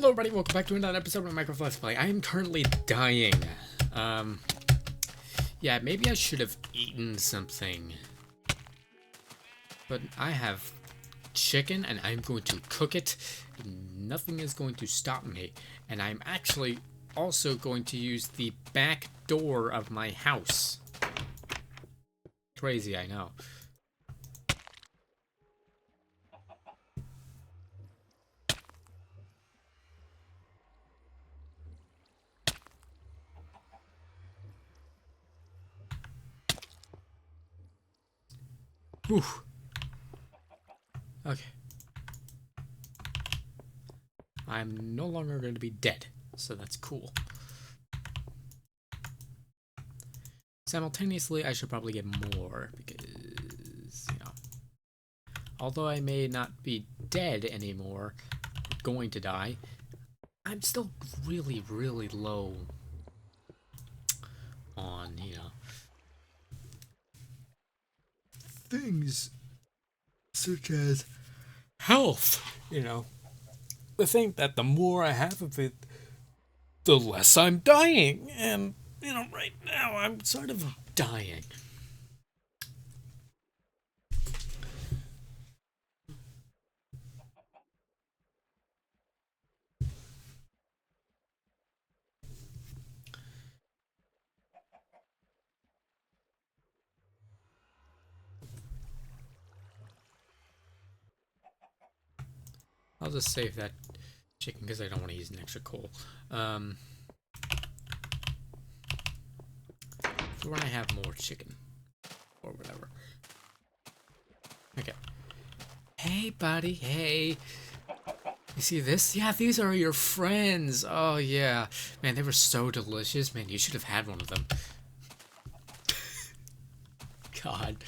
Hello everybody, welcome back to another episode of Minecraft Let's Play. I am currently dying. Yeah, maybe I should have eaten something. But I have chicken and I'm going to cook it. Nothing is going to stop me. And I'm actually also going to use the back door of my house. Crazy, I know. Whew. Okay. I'm no longer going to be dead, so that's cool. Simultaneously, I should probably get more, because, you know, although I may not be dead anymore, going to die, I'm still really, really low on, you know, things such as health, you know. The thing that the more I have of it, the less I'm dying, and, you know, right now I'm sort of dying. I'll just save that chicken because I don't want to use an extra coal. For when I have more chicken. Or whatever. Okay. Hey, buddy. Hey. You see this? Yeah, these are your friends. Oh, yeah. Man, they were so delicious. Man, you should have had one of them. God.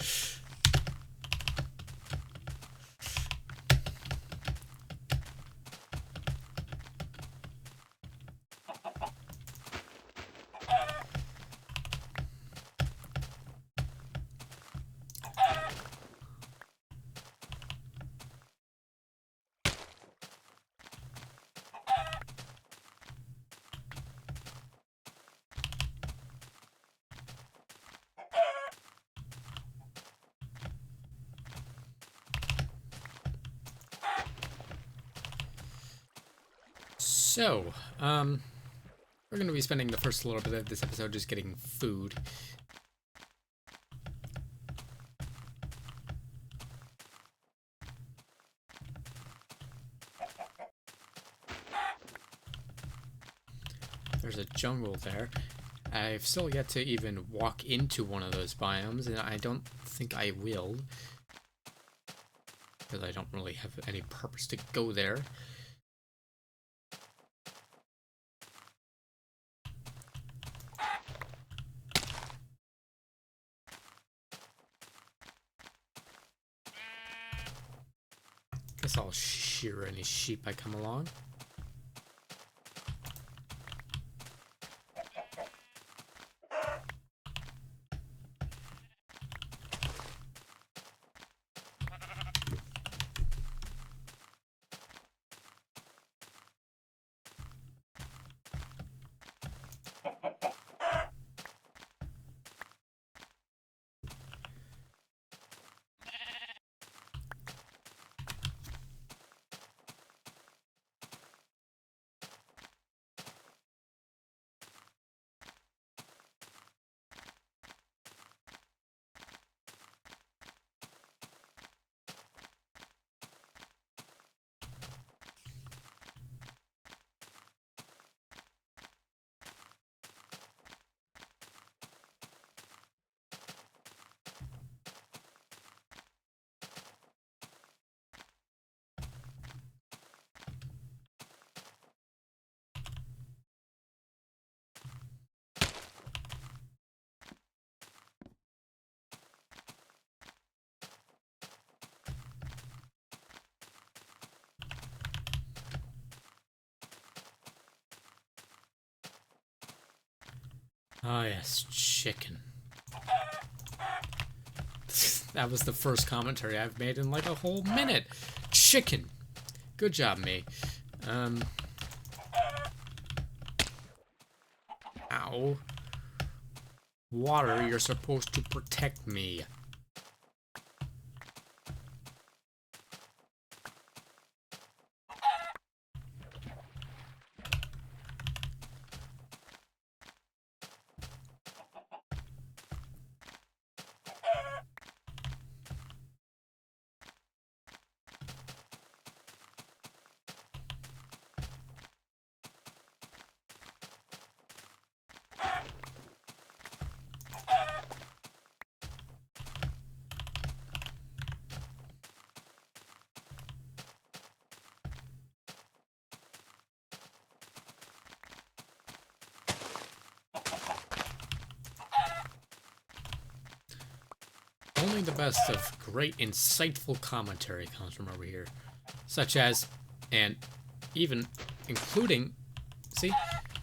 So, we're going to be spending the first little bit of this episode just getting food. There's a jungle there. I've still yet to even walk into one of those biomes, and I don't think I will. Because I don't really have any purpose to go there. Guess I'll shear any sheep I come along. Oh yes, chicken. That was the first commentary I've made in like a whole minute. Chicken. Good job, me. Ow. Water, you're supposed to protect me. Only the best of great, insightful commentary comes from over here. Such as, and even including, see?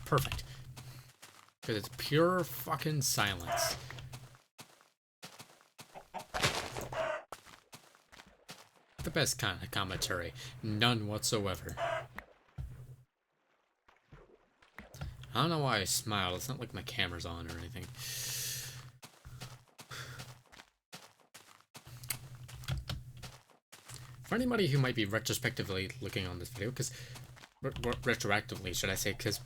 Perfect. Because it's pure fucking silence. The best kind of commentary. None whatsoever. I don't know why I smiled. It's not like my camera's on or anything. For anybody who might be retrospectively looking on this video, because retroactively, should I say, because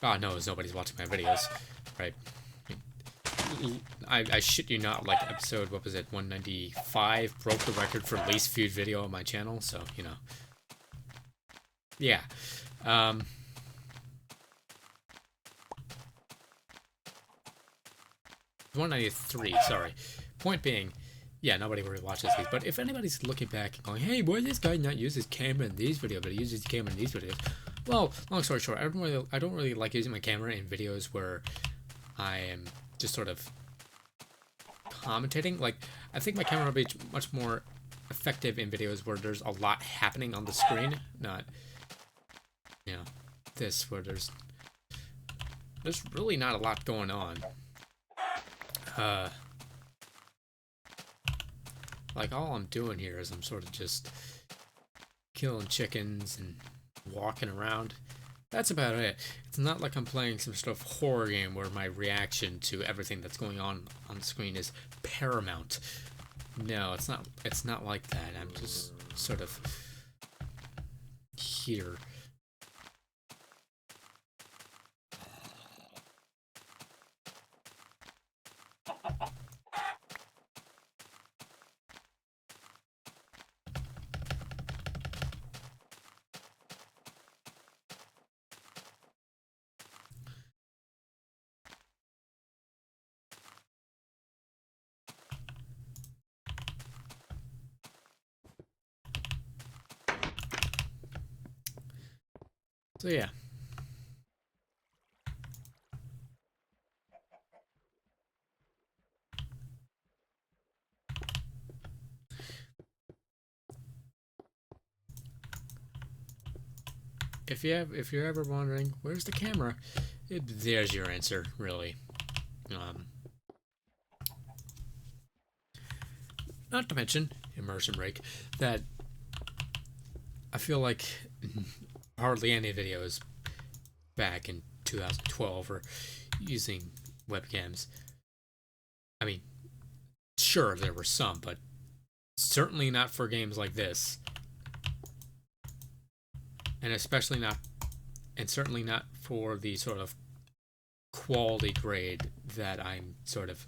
God knows nobody's watching my videos, right? I shit you not, like episode, what was it, 195 broke the record for least viewed video on my channel, so, you know. Yeah. 193, sorry. Point being, yeah, nobody really watches these, but if anybody's looking back and going, hey, why does this guy not use his camera in these videos, but he uses his camera in these videos? Well, long story short, I don't really like using my camera in videos where I am just sort of commentating. Like, I think my camera will be much more effective in videos where there's a lot happening on the screen, not, you know, this, where there's really not a lot going on. Like, all I'm doing here is I'm sort of just killing chickens and walking around. That's about it. It's not like I'm playing some sort of horror game where my reaction to everything that's going on the screen is paramount. No, it's not like that. I'm just sort of here. So yeah. If you're ever wondering, where's the camera? There's your answer, really. Not to mention, immersion break, that I feel like hardly any videos back in 2012 were using webcams. I mean, sure, there were some, but certainly not for games like this. And especially not, and certainly not for the sort of quality grade that I'm sort of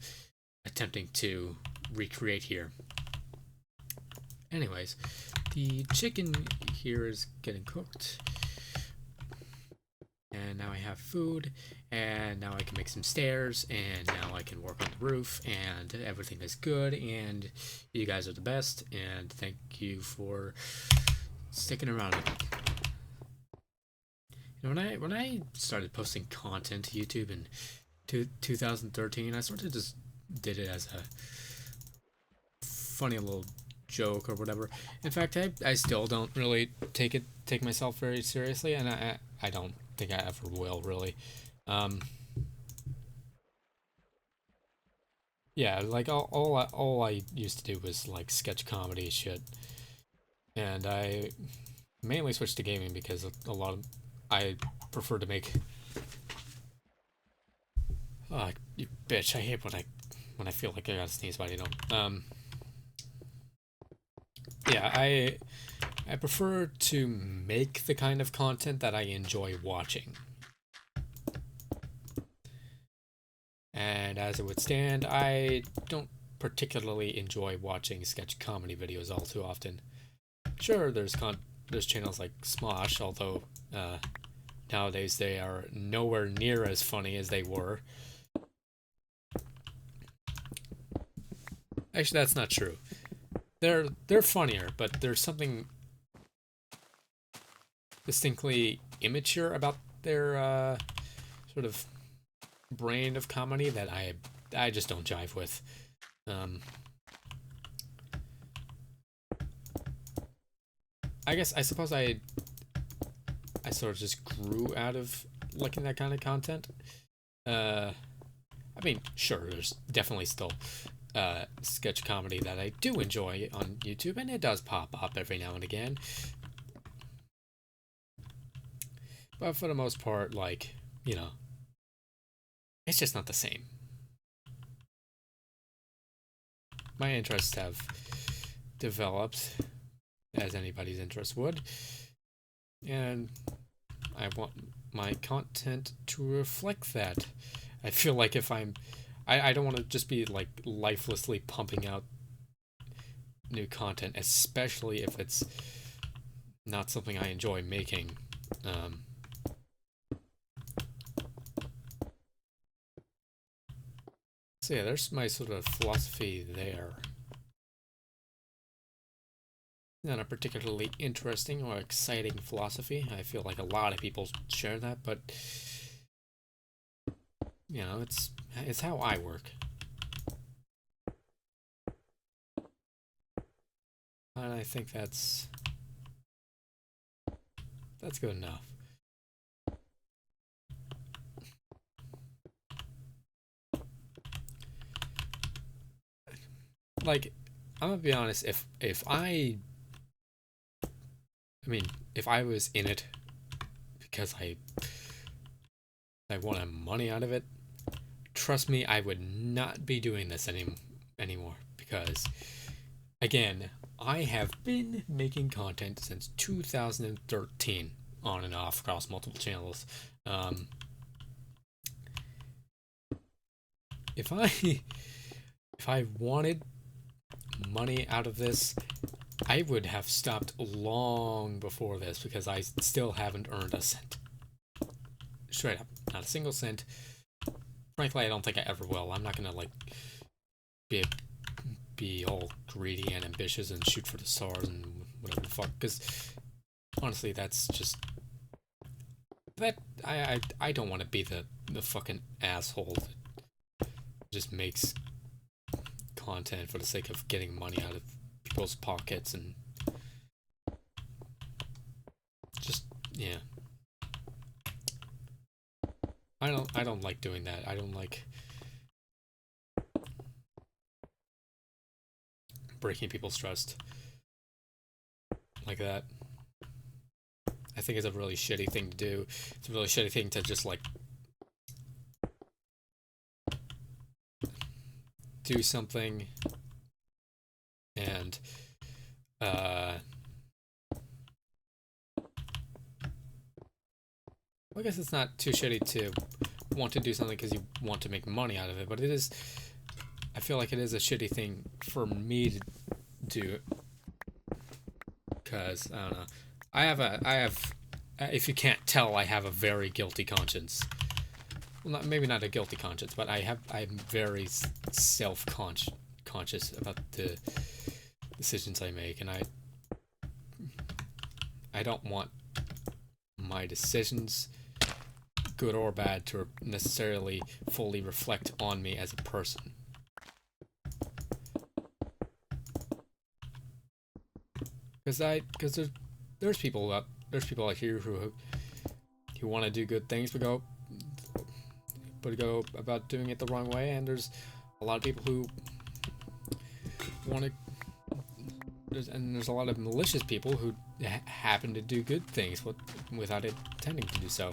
attempting to recreate here. Anyways, the chicken here is getting cooked. And now I have food, and now I can make some stairs, and now I can work on the roof, and everything is good, and you guys are the best, and thank you for sticking around with me. You know, when I started posting content to YouTube in 2013, I sort of just did it as a funny little joke or whatever. In fact, I still don't really take myself very seriously, and I don't think I ever will, really. Yeah, like all I used to do was like sketch comedy shit, and I mainly switched to gaming because I prefer to make Oh, you bitch! I hate when I feel like I gotta sneeze, but I don't. Yeah, I prefer to make the kind of content that I enjoy watching. And as it would stand, I don't particularly enjoy watching sketch comedy videos all too often. Sure, there's channels like Smosh, although nowadays they are nowhere near as funny as they were. Actually, that's not true. They're funnier, but there's something distinctly immature about their sort of brand of comedy that I just don't jive with. I suppose I sort of just grew out of liking that kind of content. I mean, sure, there's definitely still sketch comedy that I do enjoy on YouTube, and it does pop up every now and again. But for the most part, like, you know, it's just not the same. My interests have developed, as anybody's interest would, and I want my content to reflect that. I feel like if I don't want to just be like lifelessly pumping out new content, especially if it's not something I enjoy making. So yeah, there's my sort of philosophy there. Not a particularly interesting or exciting philosophy. I feel like a lot of people share that, but you know, it's how I work. And I think that's good enough. Like, I'm gonna be honest, if I mean, if I was in it because I wanted money out of it, trust me, I would not be doing this anymore because again, I have been making content since 2013 on and off across multiple channels. If I wanted money out of this, I would have stopped long before this because I still haven't earned a cent. Straight up, not a single cent. Frankly, I don't think I ever will. I'm not gonna like be all greedy and ambitious and shoot for the stars and whatever the fuck. Because honestly, that's just that I don't want to be the fucking asshole that just makes content for the sake of getting money out of people's pockets and just yeah. I don't like doing that. I don't like breaking people's trust like that. I think it's a really shitty thing to do. It's a really shitty thing to just like do something and I guess it's not too shitty to want to do something because you want to make money out of it, but it is. I feel like it is a shitty thing for me to do because I don't know. I have. If you can't tell, I have a very guilty conscience. Well, maybe not a guilty conscience, but I'm very self-conscious about the decisions I make, and I don't want my decisions, good or bad, to necessarily fully reflect on me as a person. Because there's people out here who want to do good things but go about doing it the wrong way, and there's a lot of people who want to. There's a lot of malicious people who happen to do good things without intending to do so.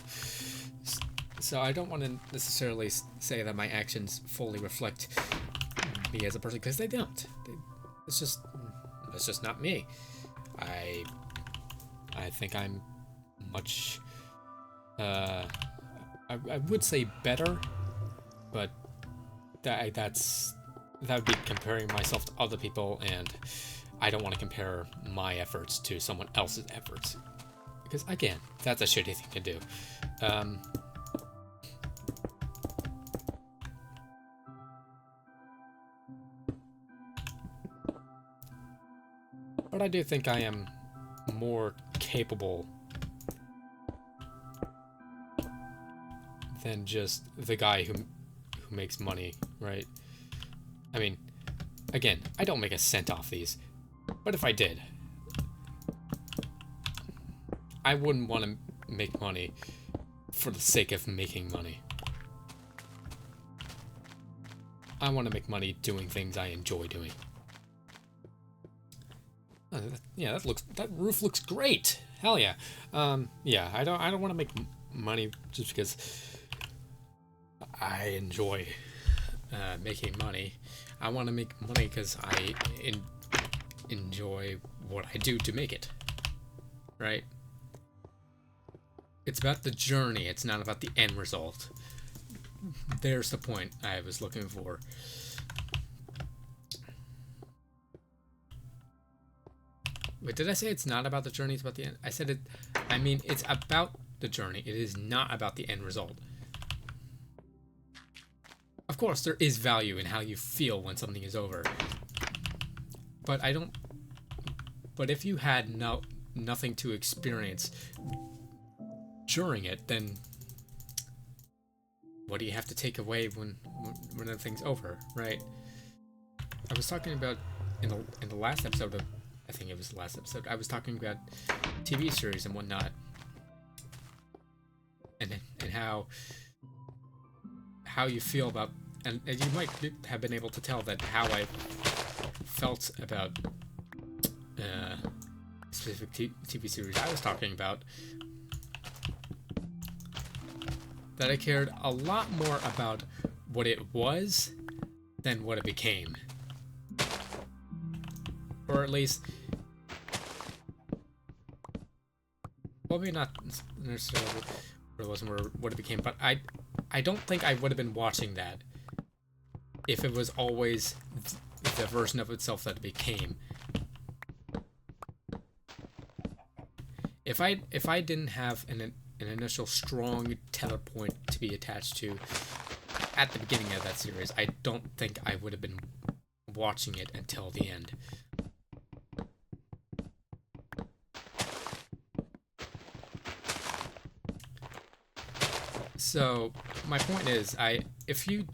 So I don't want to necessarily say that my actions fully reflect me as a person, because they don't. It's just not me. I think I'm much I would say better, but that would be comparing myself to other people, and I don't want to compare my efforts to someone else's efforts, because again, that's a shitty thing to do. But I do think I am more capable than just the guy who makes money, right? I mean, again, I don't make a cent off these, but if I did, I wouldn't want to make money for the sake of making money. I want to make money doing things I enjoy doing. Yeah, that roof looks great. Hell yeah. Yeah, I don't want to make money just because I enjoy making money. I want to make money because I enjoy what I do to make it. Right? It's about the journey. It's not about the end result. There's the point I was looking for. Wait, did I say it's not about the journey, it's about the end? I said it. I mean, it's about the journey. It is not about the end result. Of course, there is value in how you feel when something is over. But I don't... But if you had nothing to experience during it, then what do you have to take away when everything's over, right? I was talking about in the last episode of... I think it was the last episode. I was talking about TV series and whatnot, and how you feel about, and you might have been able to tell that how I felt about specific TV series I was talking about. That I cared a lot more about what it was than what it became. Or at least, well, maybe not necessarily what it was and what it became, but I don't think I would have been watching that if it was always the version of itself that it became. If I didn't have an initial strong tether point to be attached to at the beginning of that series, I don't think I would have been watching it until the end. So my point is, if you're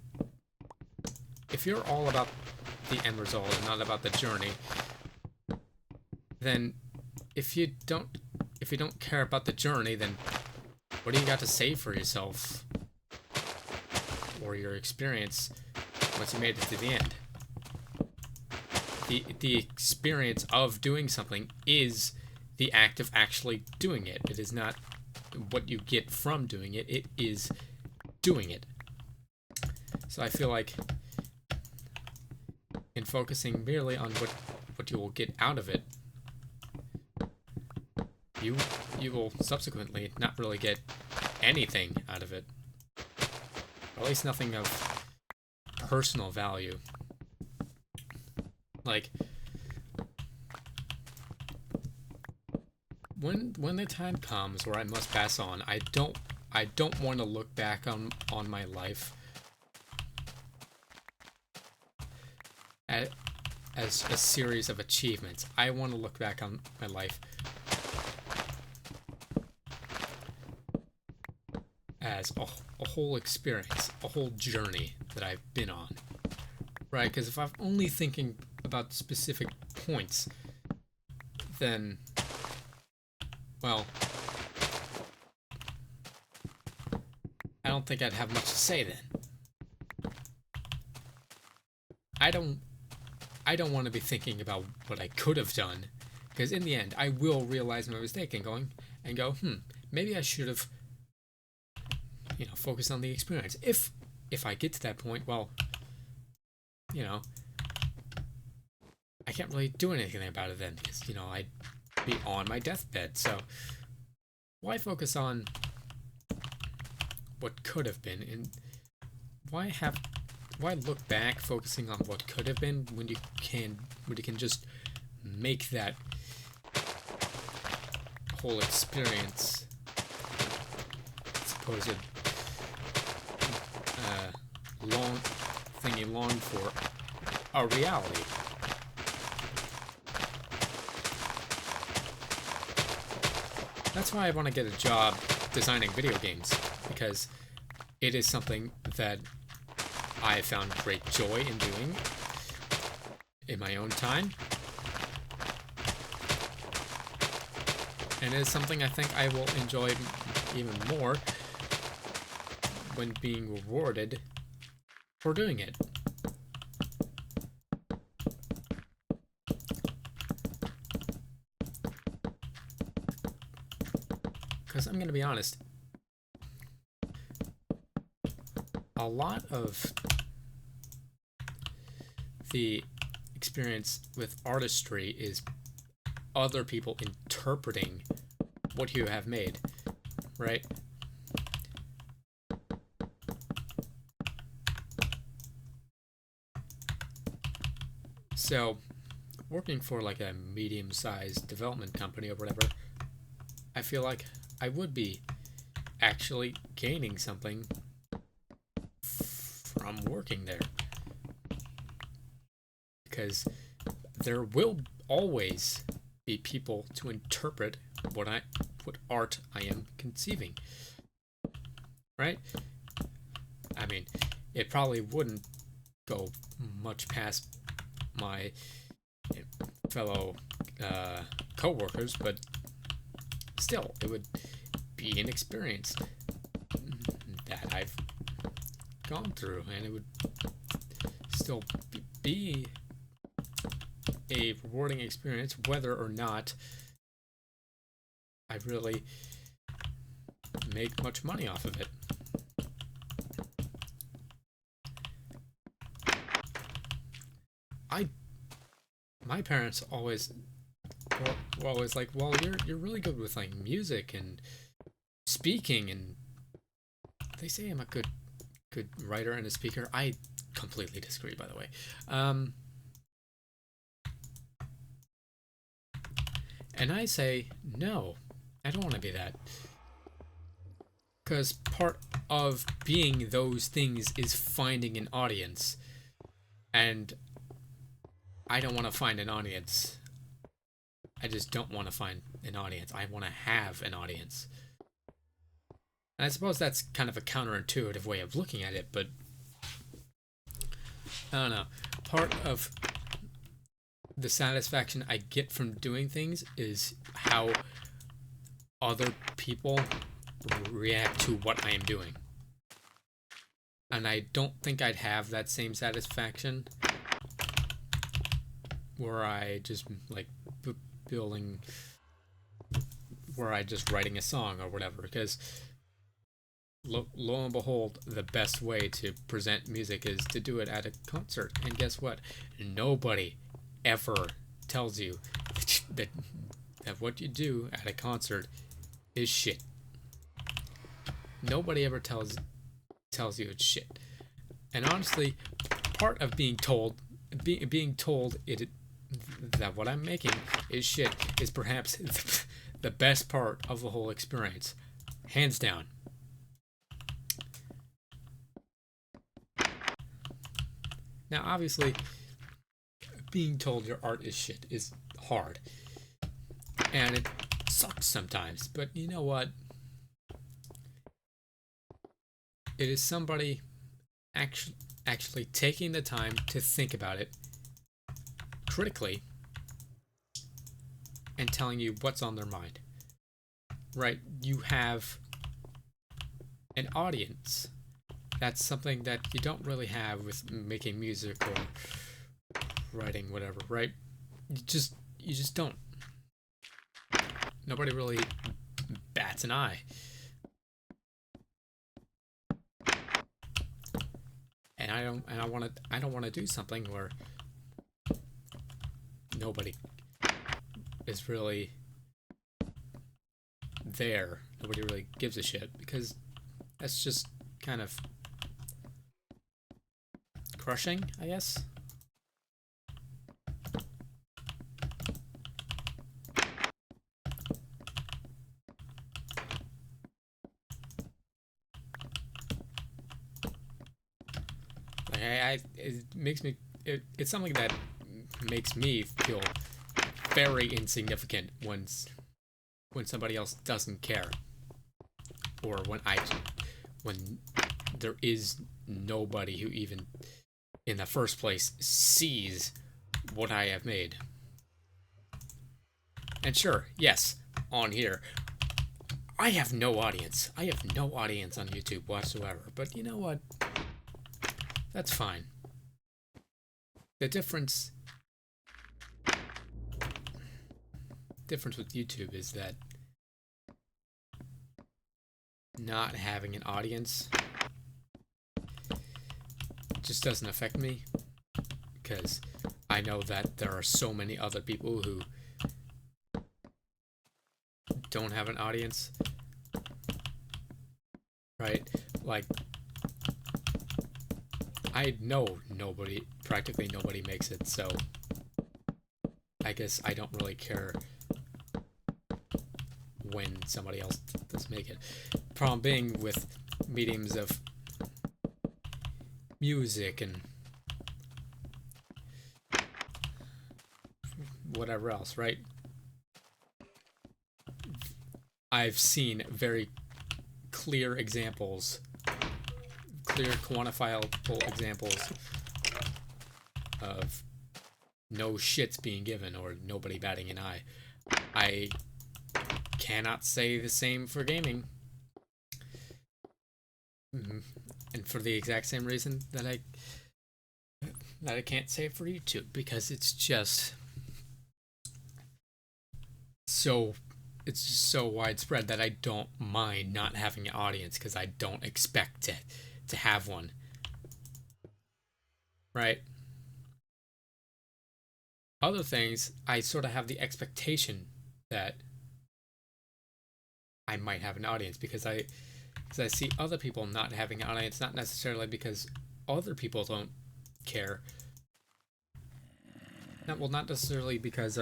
all about the end result and not about the journey, then if you don't care about the journey, then what do you got to say for yourself or your experience once you made it to the end? The experience of doing something is the act of actually doing it. It is not what you get from doing it. It is doing it. So I feel like in focusing merely on what you will get out of it, you will subsequently not really get anything out of it. Or at least nothing of personal value. Like, when the time comes where I must pass on, I don't want to look back on my life as a series of achievements. I want to look back on my life as a whole experience, a whole journey that I've been on. Right? Because if I'm only thinking about specific points, then, well, I don't think I'd have much to say then. I don't want to be thinking about what I could have done, because in the end, I will realize my mistake and go, maybe I should have focus on the experience. If I get to that point, well, you know, I can't really do anything about it then, because I'd be on my deathbed. So why focus on what could have been, and why look back focusing on what could have been when you can just make that whole experience, supposed long thing you longed for, a reality. That's why I want to get a job designing video games, because it is something that I have found great joy in doing in my own time. And it is something I think I will enjoy even more when being rewarded for doing it. Because I'm going to be honest, a lot of the experience with artistry is other people interpreting what you have made, right? So, working for like a medium-sized development company or whatever, I feel like I would be actually gaining something from working there. Because there will always be people to interpret what art I am conceiving. Right? I mean, it probably wouldn't go much past my fellow co-workers, but still, it would be an experience that I've gone through, and it would still be a rewarding experience, whether or not I really make much money off of it. My parents always were always like, well, you're really good with like music and speaking, and they say I'm a good writer and a speaker. I completely disagree, by the way. And I say, no, I don't want to be that. Because part of being those things is finding an audience. And I don't want to find an audience. I just don't want to find an audience. I want to have an audience. And I suppose that's kind of a counterintuitive way of looking at it, but I don't know. Part of the satisfaction I get from doing things is how other people react to what I am doing. And I don't think I'd have that same satisfaction were I just like building, were I just writing a song or whatever, because lo and behold, the best way to present music is to do it at a concert. And guess what? Nobody ever tells you that what you do at a concert is shit. Nobody ever tells you it's shit. And honestly, part of being told that what I'm making is shit is perhaps the best part of the whole experience, hands down. Now, obviously, being told your art is shit is hard, and it sucks sometimes, but you know what? It is somebody actually taking the time to think about it critically and telling you what's on their mind. Right? You have an audience. That's something that you don't really have with making music or writing whatever, right? You just don't. Nobody really bats an eye. I don't want to do something where nobody is really there. Nobody really gives a shit, because that's just kind of crushing, I guess. It makes me. It's something that makes me feel very insignificant when somebody else doesn't care, or when there is nobody who even in the first place sees what I have made. And sure, yes, on here, I have no audience. I have no audience on YouTube whatsoever. But you know what? That's fine. The difference with YouTube is that not having an audience just doesn't affect me, because I know that there are so many other people who don't have an audience, right? Like, I know practically nobody makes it, so I guess I don't really care when somebody else does make it. Problem being with mediums of music and whatever else, right? I've seen very clear examples, clear quantifiable examples of no shits being given or nobody batting an eye. I cannot say the same for gaming. And for the exact same reason that I can't say it for YouTube, because it's just so widespread that I don't mind not having an audience, because I don't expect to have one. Right? Other things, I sort of have the expectation that I might have an audience, because I see other people not having an audience, not necessarily because other people don't care. Not necessarily because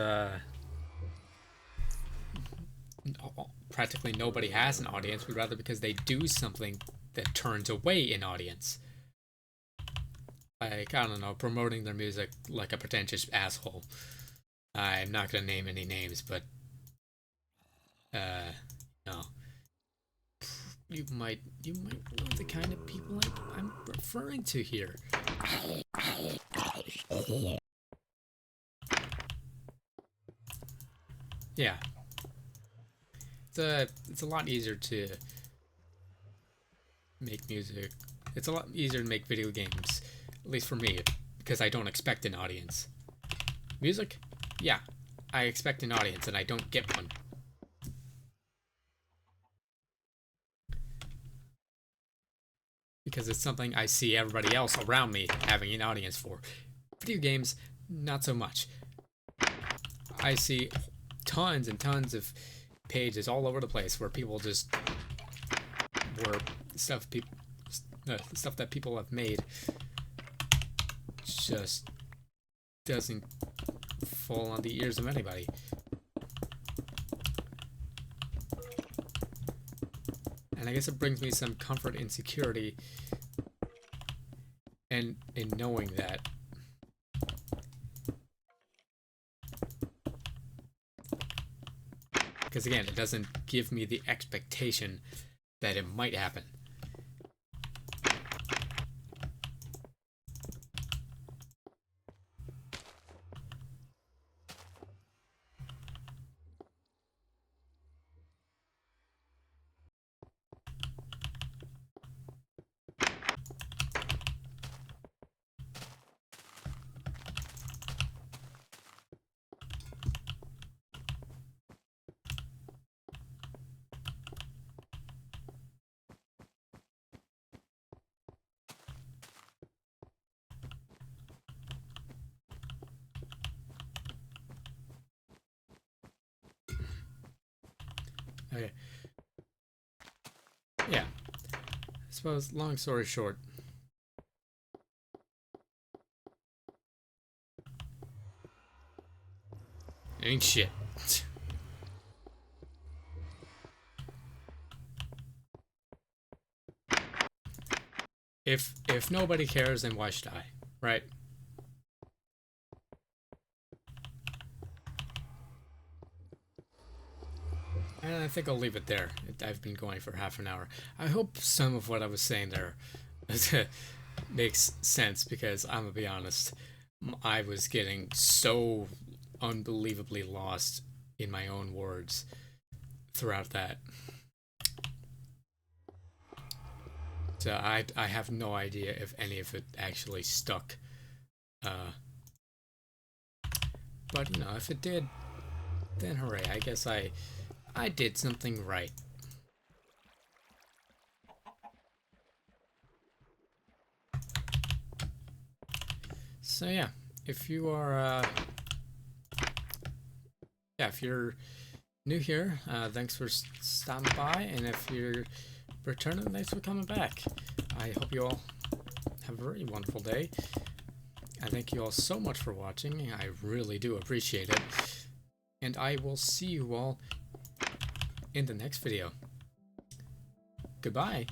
practically nobody has an audience, but rather because they do something that turns away an audience. Like, I don't know, promoting their music like a pretentious asshole. I'm not gonna name any names, but no. You might know the kind of people I'm referring to here. Yeah. It's a lot easier to make music. It's a lot easier to make video games, at least for me, because I don't expect an audience. Music? Yeah. I expect an audience and I don't get one. Because it's something I see everybody else around me having an audience for. Video games, not so much. I see tons and tons of pages all over the place where people just stuff that people have made just doesn't fall on the ears of anybody. And I guess it brings me some comfort and security in knowing that because again, it doesn't give me the expectation that it might happen. Okay. Yeah. I suppose, long story short. Ain't shit. If nobody cares, then why should I? Right? And I think I'll leave it there. I've been going for half an hour. I hope some of what I was saying there makes sense, because I'm gonna be honest, I was getting so unbelievably lost in my own words throughout that. So I have no idea if any of it actually stuck. Uh, but you know, if it did, then hooray! I guess I did something right. So yeah, if you are yeah, if you're new here, thanks for stopping by, and if you're returning, thanks for coming back. I hope you all have a very wonderful day. I thank you all so much for watching. I really do appreciate it. And I will see you all in the next video. Goodbye.